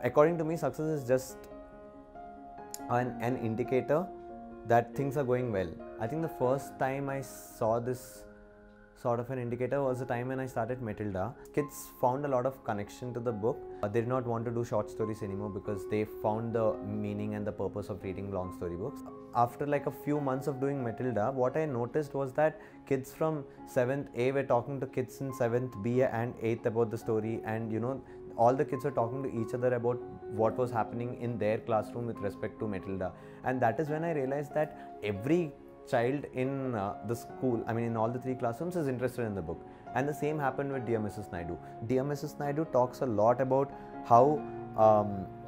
According to me, success is just an indicator that things are going well. I think the first time I saw this sort of an indicator was the time when I started Matilda. Kids found a lot of connection to the book. They did not want to do short stories anymore because they found the meaning and the purpose of reading long story books. After like a few months of doing Matilda, what I noticed was that kids from 7th A were talking to kids in 7th B and 8th about the story, and all the kids were talking to each other about what was happening in their classroom with respect to Matilda. And that is when I realized that every child in the school, I mean in all the 3 classrooms, is interested in the book. And the same happened with Dear Mrs. Naidu. Dear Mrs. Naidu talks a lot about how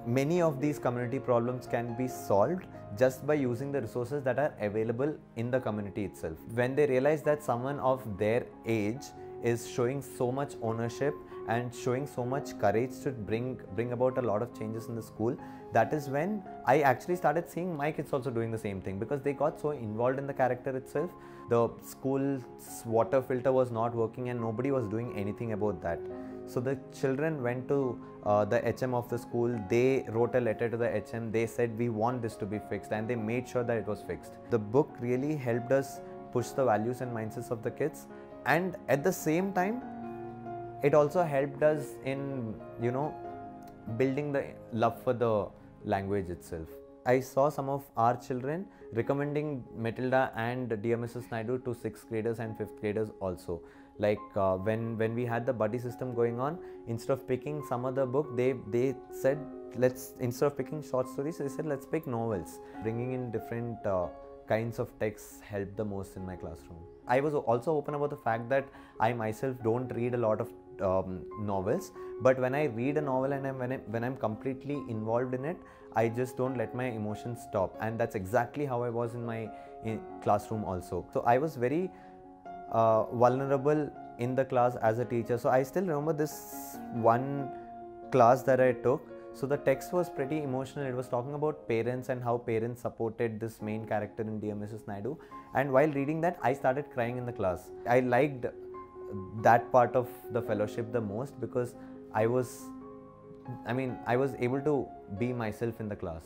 many of these community problems can be solved just by using the resources that are available in the community itself. When they realize that someone of their age is showing so much ownership and showing so much courage to bring about a lot of changes in the school, that is when I actually started seeing my kids also doing the same thing, because they got so involved in the character itself. The school's water filter was not working and nobody was doing anything about that. So the children went to the HM of the school, they wrote a letter to the HM, they said we want this to be fixed, and they made sure that it was fixed. The book really helped us push the values and mindsets of the kids, and at the same time it also helped us in building the love for the language itself. I saw some of our children recommending Matilda and Dear Mrs. Naidu to 6th graders and 5th graders also. Like when we had the buddy system going on, instead of picking some other book, they said, instead of picking short stories, they said let's pick novels. Bringing in different kinds of texts helped the most in my classroom. I was also open about the fact that I myself don't read a lot of novels, but when I read a novel and when I'm completely involved in it, I just don't let my emotions stop, and that's exactly how I was in my classroom also. So I was very vulnerable in the class as a teacher. So I still remember this one class that I took. So the text was pretty emotional. It was talking about parents and how parents supported this main character in Dear Mrs. Naidu. And while reading that, I started crying in the class. I liked that part of the fellowship the most because I was able to be myself in the class.